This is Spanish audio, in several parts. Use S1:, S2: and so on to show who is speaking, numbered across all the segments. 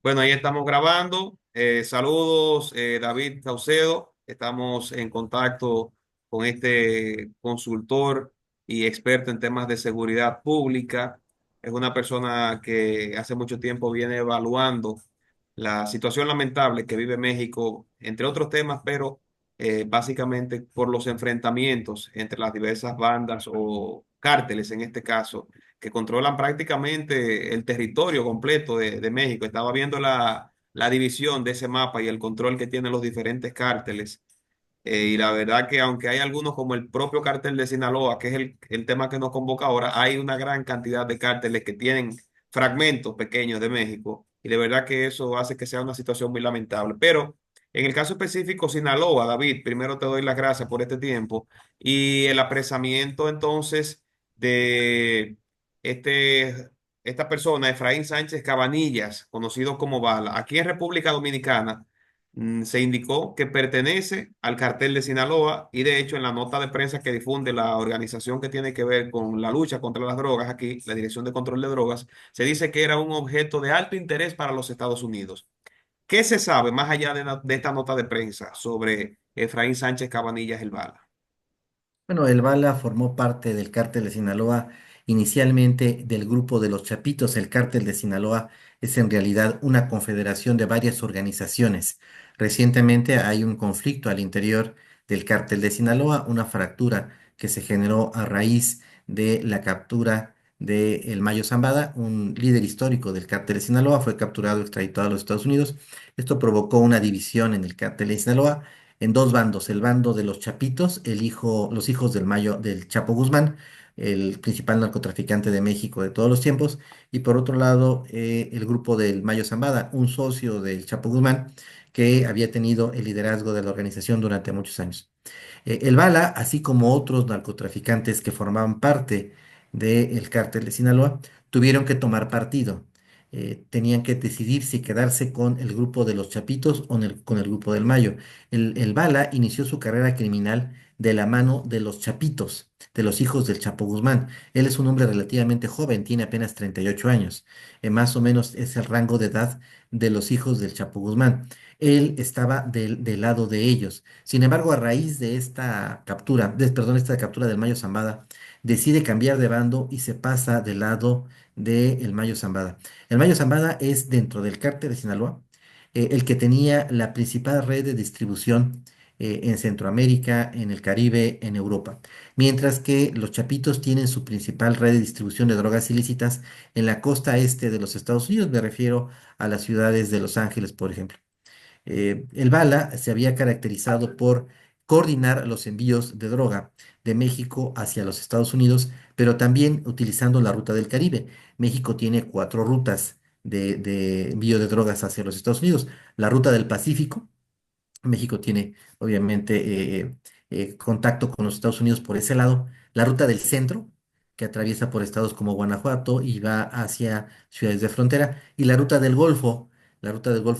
S1: Bueno, ahí estamos grabando. Saludos, David Caucedo. Estamos en contacto con este consultor y experto en temas de seguridad pública. Es una persona que hace mucho tiempo viene evaluando la situación lamentable que vive México, entre otros temas, pero básicamente por los enfrentamientos entre las diversas bandas o cárteles en este caso que controlan prácticamente el territorio completo de México. Estaba viendo la división de ese mapa y el control que tienen los diferentes cárteles. Y la verdad que aunque hay algunos como el propio cártel de Sinaloa, que es el tema que nos convoca ahora, hay una gran cantidad de cárteles que tienen fragmentos pequeños de México. Y de verdad que eso hace que sea una situación muy lamentable. Pero en el caso específico, Sinaloa, David, primero te doy las gracias por este tiempo. Y el apresamiento entonces de este, esta persona, Efraín Sánchez Cabanillas, conocido como Bala, aquí en República Dominicana se indicó que pertenece al cartel de Sinaloa y de hecho en la nota de prensa que difunde la organización que tiene que ver con la lucha contra las drogas aquí, la Dirección de Control de Drogas, se dice que era un objeto de alto interés para los Estados Unidos. ¿Qué se sabe más allá de esta nota de prensa sobre Efraín Sánchez Cabanillas el Bala?
S2: Bueno, el Bala formó parte del cártel de Sinaloa, inicialmente del grupo de los Chapitos. El cártel de Sinaloa es en realidad una confederación de varias organizaciones. Recientemente hay un conflicto al interior del cártel de Sinaloa, una fractura que se generó a raíz de la captura de El Mayo Zambada, un líder histórico del cártel de Sinaloa, fue capturado y extraditado a los Estados Unidos. Esto provocó una división en el cártel de Sinaloa en dos bandos: el bando de los Chapitos, los hijos del Mayo, del Chapo Guzmán, el principal narcotraficante de México de todos los tiempos, y por otro lado, el grupo del Mayo Zambada, un socio del Chapo Guzmán que había tenido el liderazgo de la organización durante muchos años. El Bala, así como otros narcotraficantes que formaban parte del cártel de Sinaloa, tuvieron que tomar partido. Tenían que decidir si quedarse con el grupo de los Chapitos o con el grupo del Mayo. El Bala inició su carrera criminal de la mano de los Chapitos, de los hijos del Chapo Guzmán. Él es un hombre relativamente joven, tiene apenas 38 años. Más o menos es el rango de edad de los hijos del Chapo Guzmán. Él estaba del lado de ellos. Sin embargo, a raíz de esta captura, perdón, esta captura del Mayo Zambada, decide cambiar de bando y se pasa del lado del Mayo Zambada. El Mayo Zambada es, dentro del cártel de Sinaloa, el que tenía la principal red de distribución en Centroamérica, en el Caribe, en Europa. Mientras que los Chapitos tienen su principal red de distribución de drogas ilícitas en la costa este de los Estados Unidos. Me refiero a las ciudades de Los Ángeles, por ejemplo. El Bala se había caracterizado por coordinar los envíos de droga de México hacia los Estados Unidos, pero también utilizando la ruta del Caribe. México tiene cuatro rutas de envío de drogas hacia los Estados Unidos. La ruta del Pacífico. México tiene, obviamente, contacto con los Estados Unidos por ese lado. La ruta del centro, que atraviesa por estados como Guanajuato y va hacia ciudades de frontera. Y la ruta del Golfo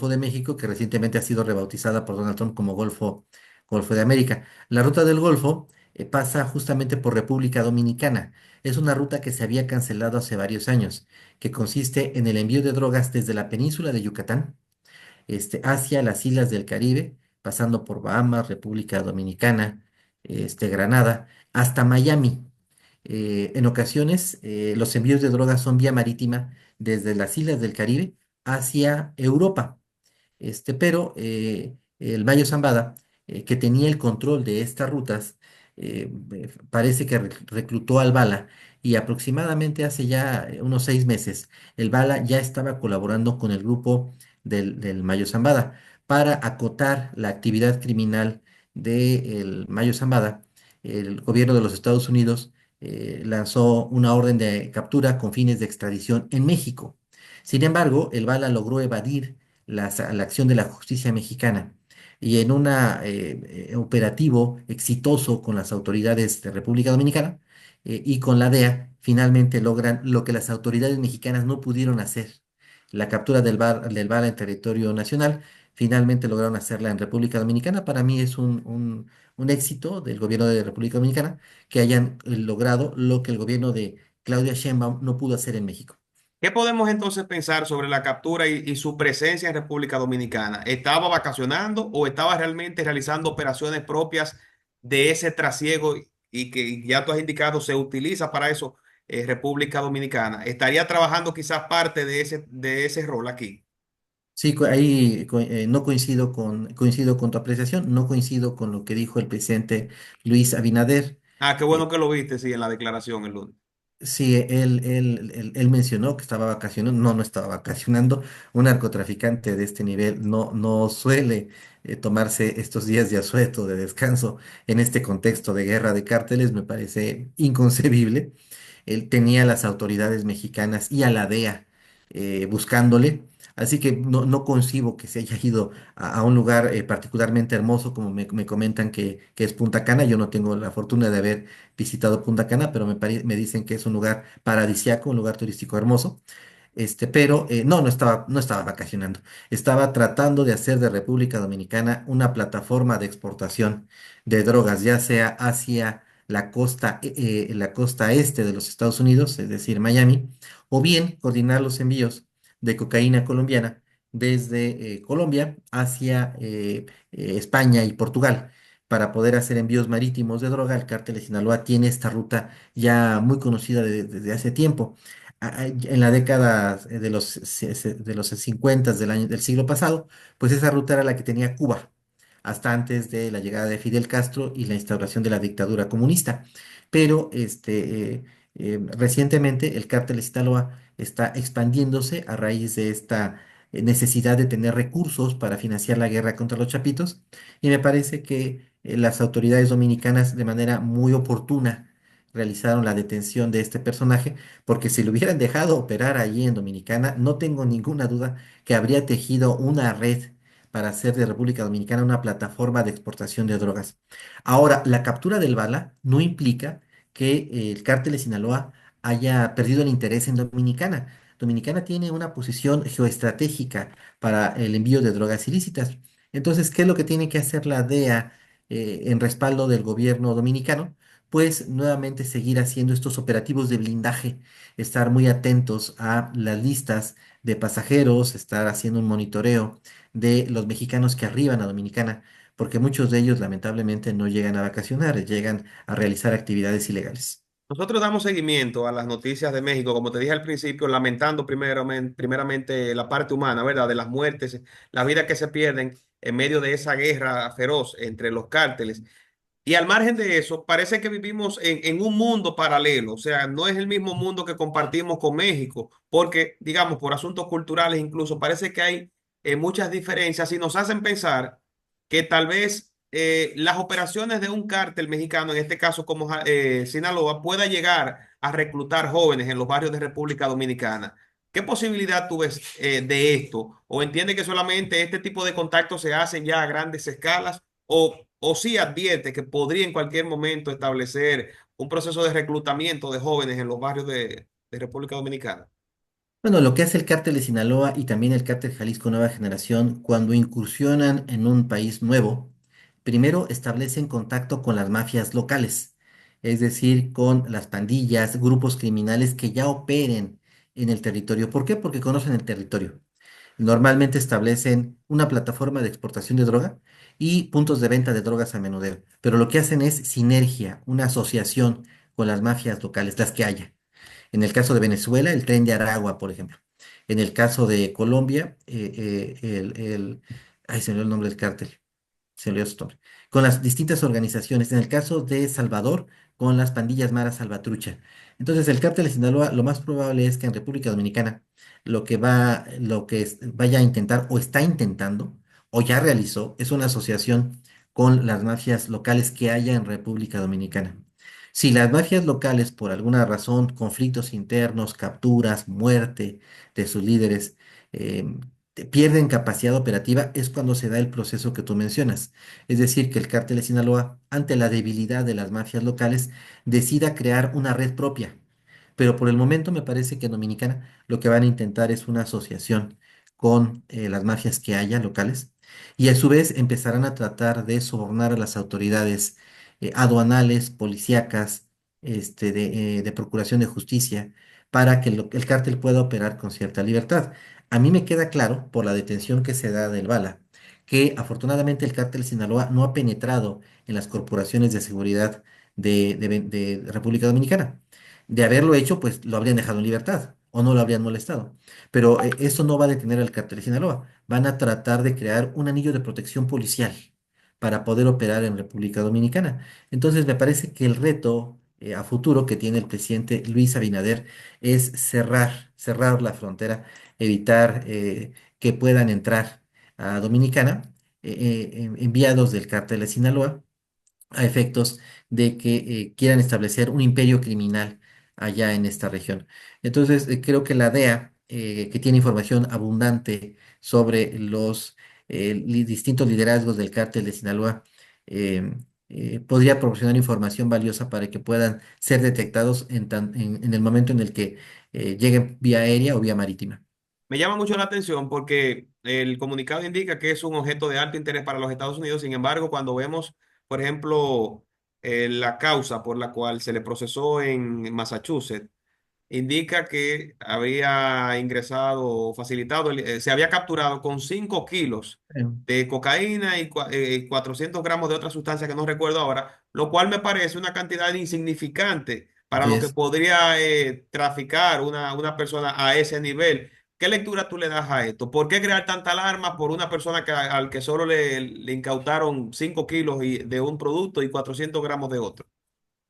S2: de México, que recientemente ha sido rebautizada por Donald Trump como Golfo de América. La ruta del Golfo pasa justamente por República Dominicana. Es una ruta que se había cancelado hace varios años, que consiste en el envío de drogas desde la península de Yucatán hacia las islas del Caribe, pasando por Bahamas, República Dominicana, Granada, hasta Miami. En ocasiones, los envíos de drogas son vía marítima desde las islas del Caribe hacia Europa. Pero el Mayo Zambada, que tenía el control de estas rutas, parece que reclutó al Bala, y aproximadamente hace ya unos 6 meses, el Bala ya estaba colaborando con el grupo del Mayo Zambada para acotar la actividad criminal del Mayo Zambada. El gobierno de los Estados Unidos lanzó una orden de captura con fines de extradición en México. Sin embargo, el Bala logró evadir la acción de la justicia mexicana, y en un operativo exitoso con las autoridades de República Dominicana y con la DEA, finalmente logran lo que las autoridades mexicanas no pudieron hacer: la captura del Bala en territorio nacional. Finalmente lograron hacerla en República Dominicana. Para mí es un éxito del gobierno de República Dominicana que hayan logrado lo que el gobierno de Claudia Sheinbaum no pudo hacer en México.
S1: ¿Qué podemos entonces pensar sobre la captura y su presencia en República Dominicana? ¿Estaba vacacionando o estaba realmente realizando operaciones propias de ese trasiego y que ya tú has indicado se utiliza para eso República Dominicana? ¿Estaría trabajando quizás parte de ese rol aquí?
S2: Sí, ahí no coincido con tu apreciación, no coincido con lo que dijo el presidente Luis Abinader.
S1: Ah, qué
S2: Eh,
S1: bueno que lo viste, sí, en la declaración el lunes.
S2: Sí, él mencionó que estaba vacacionando, no estaba vacacionando. Un narcotraficante de este nivel no suele tomarse estos días de asueto, de descanso, en este contexto de guerra de cárteles, me parece inconcebible. Él tenía a las autoridades mexicanas y a la DEA buscándole, así que no concibo que se haya ido a un lugar particularmente hermoso, como me comentan que es Punta Cana. Yo no tengo la fortuna de haber visitado Punta Cana, pero me dicen que es un lugar paradisiaco, un lugar turístico hermoso. Pero no estaba vacacionando. Estaba tratando de hacer de República Dominicana una plataforma de exportación de drogas, ya sea hacia la costa este de los Estados Unidos, es decir, Miami, o bien coordinar los envíos de cocaína colombiana desde Colombia hacia España y Portugal. Para poder hacer envíos marítimos de droga, el cártel de Sinaloa tiene esta ruta ya muy conocida desde hace tiempo. En la década de los 50 del siglo pasado, pues esa ruta era la que tenía Cuba, hasta antes de la llegada de Fidel Castro y la instauración de la dictadura comunista. Pero recientemente el cártel de Sinaloa está expandiéndose a raíz de esta necesidad de tener recursos para financiar la guerra contra los chapitos, y me parece que las autoridades dominicanas de manera muy oportuna realizaron la detención de este personaje, porque si lo hubieran dejado operar allí en Dominicana, no tengo ninguna duda que habría tejido una red para hacer de República Dominicana una plataforma de exportación de drogas. Ahora, la captura del Bala no implica que el cártel de Sinaloa haya perdido el interés en Dominicana. Dominicana tiene una posición geoestratégica para el envío de drogas ilícitas. Entonces, ¿qué es lo que tiene que hacer la DEA en respaldo del gobierno dominicano? Pues nuevamente seguir haciendo estos operativos de blindaje, estar muy atentos a las listas de pasajeros, estar haciendo un monitoreo de los mexicanos que arriban a Dominicana, porque muchos de ellos lamentablemente no llegan a vacacionar, llegan a realizar actividades ilegales.
S1: Nosotros damos seguimiento a las noticias de México, como te dije al principio, lamentando primeramente la parte humana, ¿verdad? De las muertes, las vidas que se pierden en medio de esa guerra feroz entre los cárteles. Y al margen de eso, parece que vivimos en un mundo paralelo, o sea, no es el mismo mundo que compartimos con México, porque, digamos, por asuntos culturales incluso, parece que hay muchas diferencias y nos hacen pensar que tal vez las operaciones de un cártel mexicano, en este caso como Sinaloa, pueda llegar a reclutar jóvenes en los barrios de República Dominicana. ¿Qué posibilidad tú ves de esto? ¿O entiende que solamente este tipo de contactos se hacen ya a grandes escalas? O sí advierte que podría en cualquier momento establecer un proceso de reclutamiento de jóvenes en los barrios de República Dominicana?
S2: Bueno, lo que hace el cártel de Sinaloa y también el cártel Jalisco Nueva Generación cuando incursionan en un país nuevo, primero establecen contacto con las mafias locales, es decir, con las pandillas, grupos criminales que ya operen en el territorio. ¿Por qué? Porque conocen el territorio. Normalmente establecen una plataforma de exportación de droga y puntos de venta de drogas a menudeo, pero lo que hacen es sinergia, una asociación con las mafias locales, las que haya. En el caso de Venezuela, el Tren de Aragua, por ejemplo. En el caso de Colombia, ay, se me olvidó el nombre del cártel, se me olvidó su nombre. Con las distintas organizaciones. En el caso de Salvador, con las pandillas Mara Salvatrucha. Entonces, el cártel de Sinaloa, lo más probable es que en República Dominicana vaya a intentar o está intentando o ya realizó es una asociación con las mafias locales que haya en República Dominicana. Si las mafias locales, por alguna razón, conflictos internos, capturas, muerte de sus líderes, pierden capacidad operativa, es cuando se da el proceso que tú mencionas. Es decir, que el cártel de Sinaloa, ante la debilidad de las mafias locales, decida crear una red propia. Pero por el momento me parece que en Dominicana lo que van a intentar es una asociación con las mafias que haya locales, y a su vez empezarán a tratar de sobornar a las autoridades aduanales, policíacas, de procuración de justicia, para que el cártel pueda operar con cierta libertad. A mí me queda claro, por la detención que se da del Bala, que afortunadamente el cártel Sinaloa no ha penetrado en las corporaciones de seguridad de República Dominicana. De haberlo hecho, pues lo habrían dejado en libertad o no lo habrían molestado. Pero eso no va a detener al cártel de Sinaloa. Van a tratar de crear un anillo de protección policial para poder operar en República Dominicana. Entonces, me parece que el reto a futuro que tiene el presidente Luis Abinader es cerrar la frontera, evitar que puedan entrar a Dominicana enviados del cártel de Sinaloa a efectos de que quieran establecer un imperio criminal allá en esta región. Entonces, creo que la DEA, que tiene información abundante sobre los distintos liderazgos del cártel de Sinaloa, eh, podría proporcionar información valiosa para que puedan ser detectados en el momento en el que lleguen vía aérea o vía marítima.
S1: Me llama mucho la atención porque el comunicado indica que es un objeto de alto interés para los Estados Unidos. Sin embargo, cuando vemos, por ejemplo, la causa por la cual se le procesó en Massachusetts, indica que había ingresado o facilitado, se había capturado con 5 kilos de cocaína y 400 gramos de otra sustancia que no recuerdo ahora, lo cual me parece una cantidad insignificante para
S2: Así
S1: lo que
S2: es.
S1: podría traficar una persona a ese nivel. ¿Qué lectura tú le das a esto? ¿Por qué crear tanta alarma por una persona al que solo le incautaron 5 kilos de un producto y 400 gramos de otro?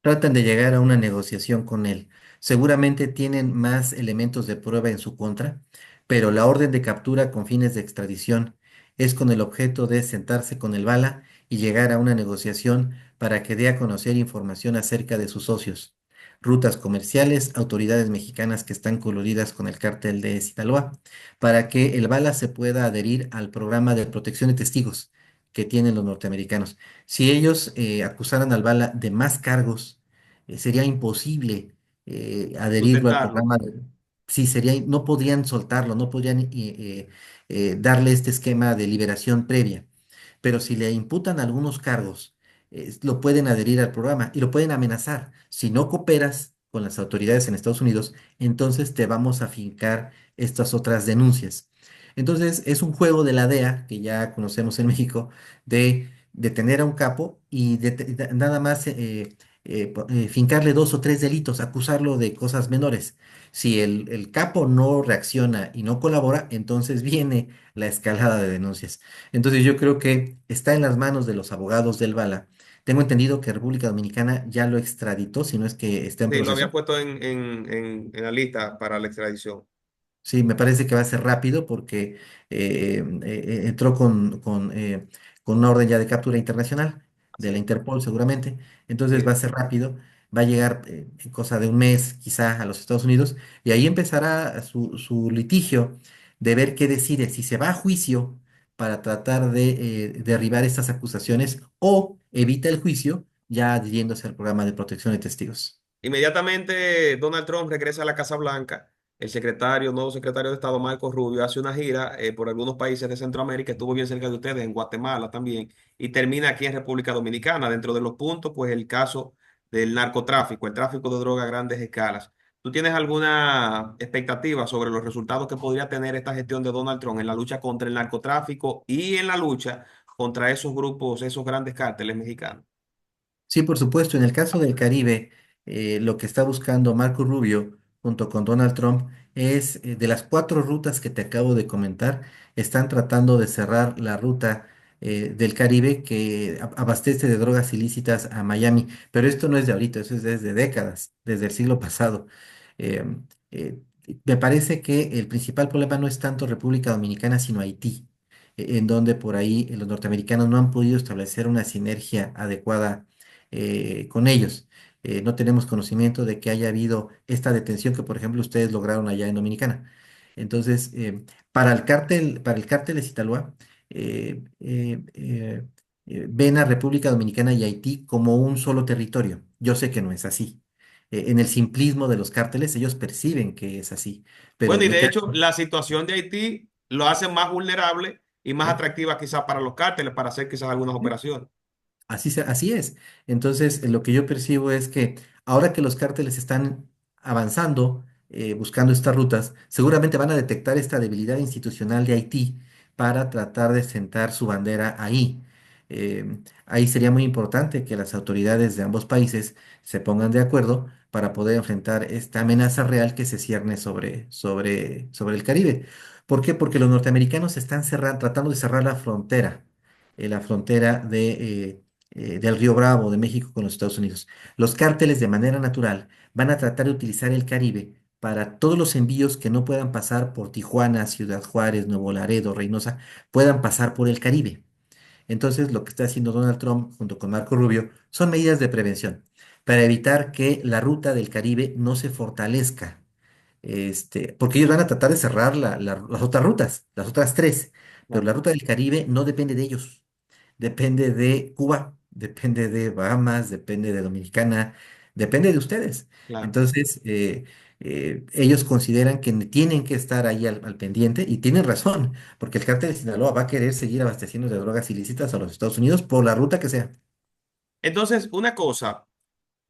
S2: Tratan de llegar a una negociación con él. Seguramente tienen más elementos de prueba en su contra, pero la orden de captura con fines de extradición es con el objeto de sentarse con el Bala y llegar a una negociación para que dé a conocer información acerca de sus socios, rutas comerciales, autoridades mexicanas que están coludidas con el cártel de Sinaloa, para que el Bala se pueda adherir al programa de protección de testigos que tienen los norteamericanos. Si ellos acusaran al Bala de más cargos, sería imposible adherirlo al
S1: Sustentarlo.
S2: programa. Sí, no podrían soltarlo, no podrían darle este esquema de liberación previa. Pero si le imputan algunos cargos, lo pueden adherir al programa y lo pueden amenazar. Si no cooperas con las autoridades en Estados Unidos, entonces te vamos a fincar estas otras denuncias. Entonces, es un juego de la DEA, que ya conocemos en México, de detener a un capo y nada más fincarle dos o tres delitos, acusarlo de cosas menores. Si el capo no reacciona y no colabora, entonces viene la escalada de denuncias. Entonces yo creo que está en las manos de los abogados del Bala. Tengo entendido que República Dominicana ya lo extraditó, si no es que está en
S1: Sí, lo había
S2: proceso.
S1: puesto en la lista para la extradición.
S2: Sí, me parece que va a ser rápido porque entró con una orden ya de captura internacional de
S1: Así
S2: la
S1: es.
S2: Interpol seguramente.
S1: Así
S2: Entonces va a
S1: es.
S2: ser rápido, va a llegar en cosa de un mes quizá a los Estados Unidos y ahí empezará su litigio de ver qué decide, si se va a juicio para tratar de derribar estas acusaciones o evita el juicio ya adhiriéndose al programa de protección de testigos.
S1: Inmediatamente Donald Trump regresa a la Casa Blanca. El nuevo secretario de Estado, Marco Rubio, hace una gira por algunos países de Centroamérica, estuvo bien cerca de ustedes, en Guatemala también, y termina aquí en República Dominicana. Dentro de los puntos, pues el caso del narcotráfico, el tráfico de droga a grandes escalas. ¿Tú tienes alguna expectativa sobre los resultados que podría tener esta gestión de Donald Trump en la lucha contra el narcotráfico y en la lucha contra esos grupos, esos grandes cárteles mexicanos?
S2: Sí, por supuesto. En el caso del Caribe, lo que está buscando Marco Rubio junto con Donald Trump es de las cuatro rutas que te acabo de comentar, están tratando de cerrar la ruta del Caribe que abastece de drogas ilícitas a Miami. Pero esto no es de ahorita, eso es desde décadas, desde el siglo pasado. Eh, eh, Me parece que el principal problema no es tanto República Dominicana, sino Haití, en donde por ahí los norteamericanos no han podido establecer una sinergia adecuada con ellos. No tenemos conocimiento de que haya habido esta detención que, por ejemplo, ustedes lograron allá en Dominicana. Entonces, para el cártel de Sinaloa, eh, eh, eh, ven a República Dominicana y Haití como un solo territorio. Yo sé que no es así. En el simplismo de los cárteles, ellos perciben que es así, pero
S1: Bueno, y
S2: me
S1: de
S2: queda
S1: hecho, la situación de Haití lo hace más vulnerable y más
S2: claro.
S1: atractiva quizás para los cárteles para hacer quizás algunas operaciones.
S2: Así es. Entonces, lo que yo percibo es que ahora que los cárteles están avanzando, buscando estas rutas, seguramente van a detectar esta debilidad institucional de Haití para tratar de sentar su bandera ahí. Ahí sería muy importante que las autoridades de ambos países se pongan de acuerdo para poder enfrentar esta amenaza real que se cierne sobre el Caribe. ¿Por qué? Porque los norteamericanos están tratando de cerrar la frontera del Río Bravo de México con los Estados Unidos. Los cárteles de manera natural van a tratar de utilizar el Caribe para todos los envíos que no puedan pasar por Tijuana, Ciudad Juárez, Nuevo Laredo, Reynosa, puedan pasar por el Caribe. Entonces, lo que está haciendo Donald Trump junto con Marco Rubio son medidas de prevención para evitar que la ruta del Caribe no se fortalezca. Porque ellos van a tratar de cerrar las otras rutas, las otras tres, pero
S1: Claro,
S2: la ruta del Caribe no depende de ellos, depende de Cuba, depende de Bahamas, depende de Dominicana, depende de ustedes.
S1: claro.
S2: Entonces, ellos consideran que tienen que estar ahí al pendiente y tienen razón, porque el cártel de Sinaloa va a querer seguir abasteciendo de drogas ilícitas a los Estados Unidos por la ruta que sea.
S1: Entonces, una cosa,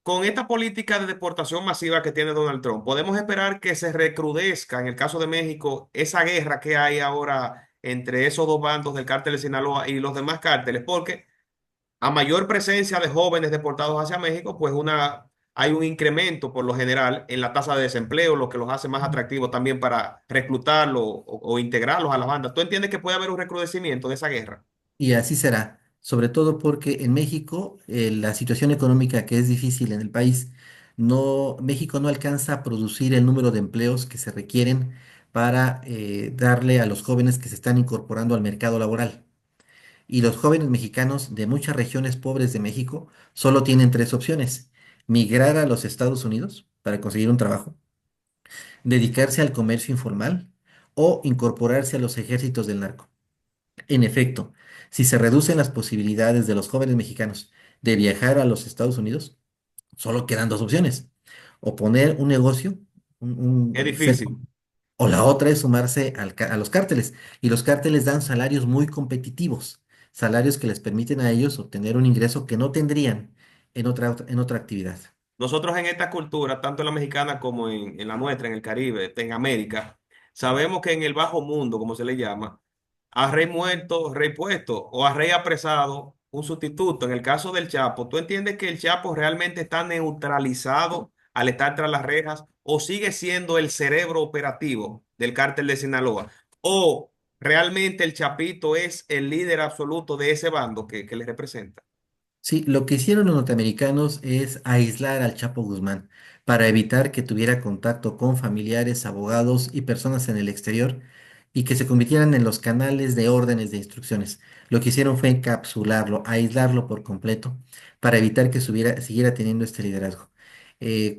S1: con esta política de deportación masiva que tiene Donald Trump, podemos esperar que se recrudezca, en el caso de México, esa guerra que hay ahora entre esos dos bandos del cártel de Sinaloa y los demás cárteles, porque a mayor presencia de jóvenes deportados hacia México, pues hay un incremento por lo general en la tasa de desempleo, lo que los hace más atractivos también para reclutarlos o integrarlos a la banda. ¿Tú entiendes que puede haber un recrudecimiento de esa guerra?
S2: Y así será, sobre todo porque en México la situación económica que es difícil en el país, México no alcanza a producir el número de empleos que se requieren para darle a los jóvenes que se están incorporando al mercado laboral. Y los jóvenes mexicanos de muchas regiones pobres de México solo tienen tres opciones: migrar a los Estados Unidos para conseguir un trabajo, dedicarse al comercio informal o incorporarse a los ejércitos del narco. En efecto, si se reducen las posibilidades de los jóvenes mexicanos de viajar a los Estados Unidos, solo quedan dos opciones: o poner un negocio,
S1: Es
S2: ser,
S1: difícil.
S2: o la otra es sumarse a los cárteles. Y los cárteles dan salarios muy competitivos, salarios que les permiten a ellos obtener un ingreso que no tendrían en otra actividad.
S1: Nosotros en esta cultura, tanto en la mexicana como en la nuestra, en el Caribe, en América, sabemos que en el bajo mundo, como se le llama, a rey muerto, rey puesto, o a rey apresado, un sustituto. En el caso del Chapo, ¿tú entiendes que el Chapo realmente está neutralizado al estar tras las rejas o sigue siendo el cerebro operativo del cártel de Sinaloa? ¿O realmente el Chapito es el líder absoluto de ese bando que le representa?
S2: Sí, lo que hicieron los norteamericanos es aislar al Chapo Guzmán para evitar que tuviera contacto con familiares, abogados y personas en el exterior y que se convirtieran en los canales de órdenes de instrucciones. Lo que hicieron fue encapsularlo, aislarlo por completo para evitar que siguiera teniendo este liderazgo.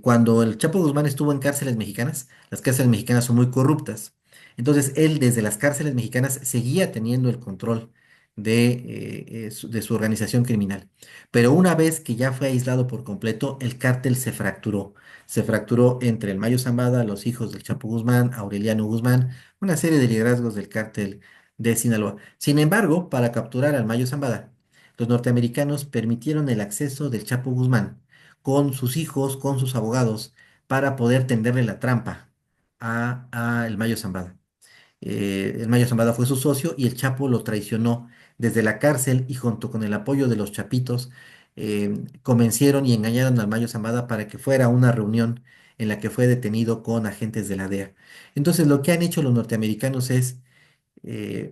S2: Cuando el Chapo Guzmán estuvo en cárceles mexicanas, las cárceles mexicanas son muy corruptas. Entonces él desde las cárceles mexicanas seguía teniendo el control de su organización criminal. Pero una vez que ya fue aislado por completo, el cártel se fracturó. Se fracturó entre el Mayo Zambada, los hijos del Chapo Guzmán, Aureliano Guzmán, una serie de liderazgos del cártel de Sinaloa. Sin embargo, para capturar al Mayo Zambada, los norteamericanos permitieron el acceso del Chapo Guzmán con sus hijos, con sus abogados, para poder tenderle la trampa a el Mayo Zambada. El Mayo Zambada fue su socio y el Chapo lo traicionó desde la cárcel y junto con el apoyo de los Chapitos convencieron y engañaron al Mayo Zambada para que fuera a una reunión en la que fue detenido con agentes de la DEA. Entonces lo que han hecho los norteamericanos es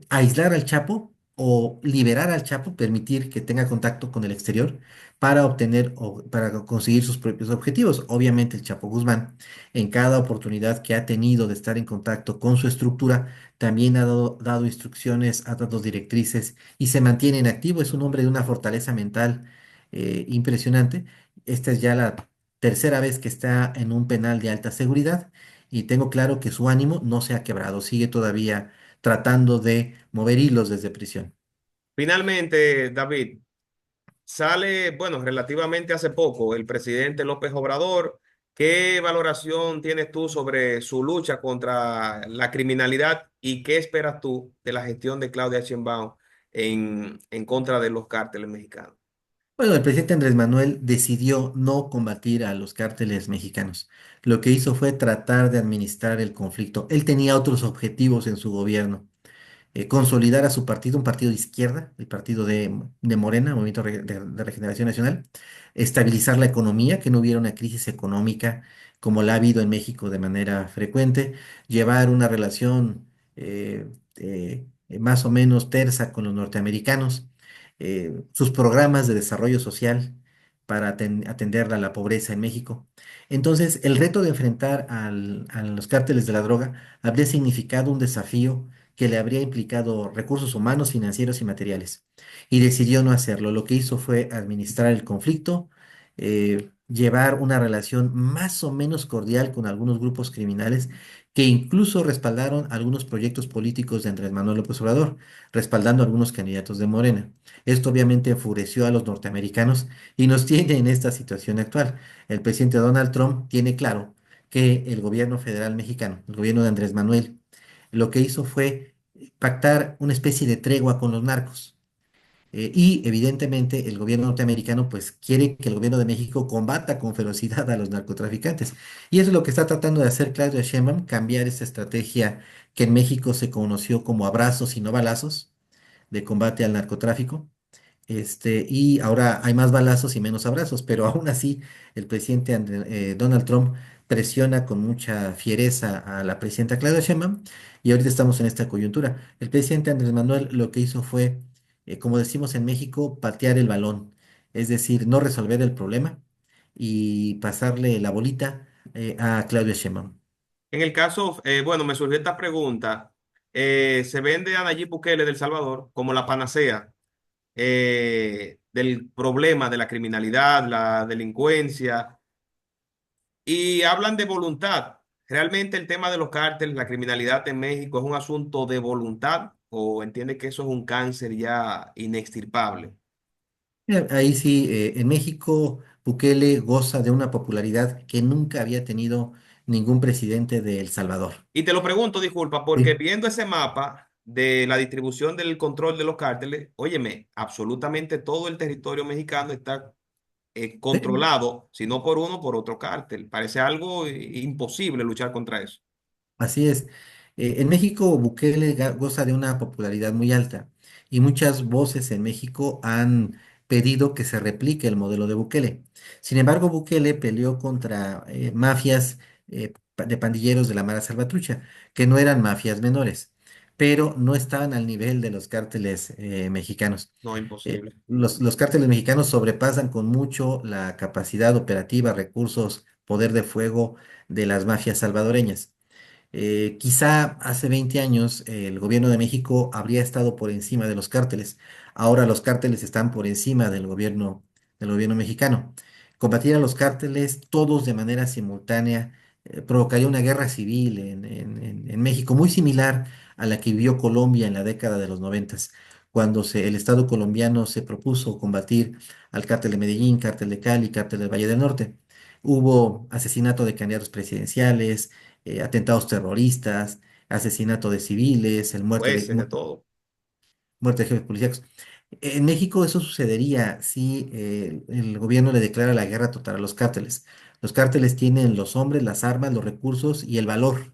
S2: aislar al Chapo o liberar al Chapo, permitir que tenga contacto con el exterior para obtener o para conseguir sus propios objetivos. Obviamente el Chapo Guzmán, en cada oportunidad que ha tenido de estar en contacto con su estructura, también ha dado instrucciones, ha dado directrices y se mantiene en activo. Es un hombre de una fortaleza mental impresionante. Esta es ya la tercera vez que está en un penal de alta seguridad y tengo claro que su ánimo no se ha quebrado, sigue todavía tratando de mover hilos desde prisión.
S1: Finalmente, David, sale, bueno, relativamente hace poco, el presidente López Obrador. ¿Qué valoración tienes tú sobre su lucha contra la criminalidad y qué esperas tú de la gestión de Claudia Sheinbaum en contra de los cárteles mexicanos?
S2: Bueno, el presidente Andrés Manuel decidió no combatir a los cárteles mexicanos. Lo que hizo fue tratar de administrar el conflicto. Él tenía otros objetivos en su gobierno. Consolidar a su partido, un partido de izquierda, el partido de Morena, Movimiento de Regeneración Nacional, estabilizar la economía, que no hubiera una crisis económica como la ha habido en México de manera frecuente, llevar una relación más o menos tersa con los norteamericanos, sus programas de desarrollo social para atender a la pobreza en México. Entonces, el reto de enfrentar a los cárteles de la droga habría significado un desafío que le habría implicado recursos humanos, financieros y materiales. Y decidió no hacerlo. Lo que hizo fue administrar el conflicto, llevar una relación más o menos cordial con algunos grupos criminales que incluso respaldaron algunos proyectos políticos de Andrés Manuel López Obrador, respaldando algunos candidatos de Morena. Esto obviamente enfureció a los norteamericanos y nos tiene en esta situación actual. El presidente Donald Trump tiene claro que el gobierno federal mexicano, el gobierno de Andrés Manuel, lo que hizo fue pactar una especie de tregua con los narcos. Y evidentemente el gobierno norteamericano pues quiere que el gobierno de México combata con ferocidad a los narcotraficantes. Y eso es lo que está tratando de hacer Claudia Sheinbaum, cambiar esta estrategia que en México se conoció como abrazos y no balazos de combate al narcotráfico. Y ahora hay más balazos y menos abrazos, pero aún así el presidente Donald Trump presiona con mucha fiereza a la presidenta Claudia Sheinbaum y ahorita estamos en esta coyuntura. El presidente Andrés Manuel lo que hizo fue, como decimos en México, patear el balón, es decir, no resolver el problema y pasarle la bolita a Claudia Sheinbaum.
S1: En el caso, bueno, me surgió esta pregunta. Se vende a Nayib Bukele de El Salvador como la panacea del problema de la criminalidad, la delincuencia, y hablan de voluntad. ¿Realmente el tema de los cárteles, la criminalidad en México es un asunto de voluntad o entiende que eso es un cáncer ya inextirpable?
S2: Ahí sí, en México, Bukele goza de una popularidad que nunca había tenido ningún presidente de El Salvador.
S1: Y te lo pregunto, disculpa, porque
S2: Sí.
S1: viendo ese mapa de la distribución del control de los cárteles, óyeme, absolutamente todo el territorio mexicano está
S2: Sí.
S1: controlado, si no por uno, por otro cártel. Parece algo imposible luchar contra eso.
S2: Así es. En México, Bukele goza de una popularidad muy alta y muchas voces en México han pedido que se replique el modelo de Bukele. Sin embargo, Bukele peleó contra mafias de pandilleros de la Mara Salvatrucha, que no eran mafias menores, pero no estaban al nivel de los cárteles mexicanos.
S1: No, imposible.
S2: Los cárteles mexicanos sobrepasan con mucho la capacidad operativa, recursos, poder de fuego de las mafias salvadoreñas. Quizá hace 20 años el gobierno de México habría estado por encima de los cárteles. Ahora los cárteles están por encima del gobierno mexicano. Combatir a los cárteles todos de manera simultánea provocaría una guerra civil en México, muy similar a la que vivió Colombia en la década de los 90, cuando el Estado colombiano se propuso combatir al cártel de Medellín, cártel de Cali, cártel del Valle del Norte. Hubo asesinato de candidatos presidenciales, atentados terroristas, asesinato de civiles,
S1: Jueces, de todo.
S2: muerte de jefes policíacos. En México eso sucedería si el gobierno le declara la guerra total a los cárteles. Los cárteles tienen los hombres, las armas, los recursos y el valor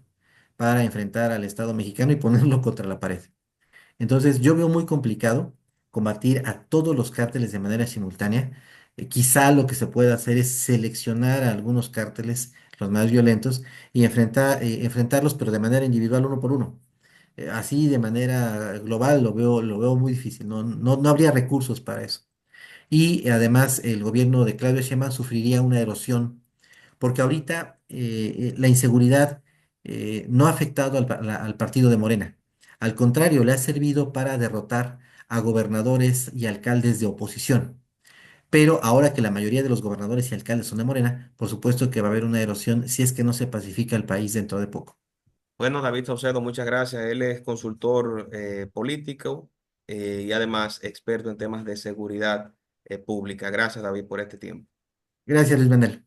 S2: para enfrentar al Estado mexicano y ponerlo contra la pared. Entonces, yo veo muy complicado combatir a todos los cárteles de manera simultánea. Quizá lo que se puede hacer es seleccionar a algunos cárteles, los más violentos, y enfrentarlos, pero de manera individual, uno por uno. Así, de manera global, lo veo muy difícil. No habría recursos para eso. Y además, el gobierno de Claudio Sheinbaum sufriría una erosión porque ahorita la inseguridad no ha afectado al partido de Morena. Al contrario, le ha servido para derrotar a gobernadores y alcaldes de oposición. Pero ahora que la mayoría de los gobernadores y alcaldes son de Morena, por supuesto que va a haber una erosión si es que no se pacifica el país dentro de poco.
S1: Bueno, David Saucedo, muchas gracias. Él es consultor político y además experto en temas de seguridad pública. Gracias, David, por este tiempo.
S2: Gracias, Luis Manuel.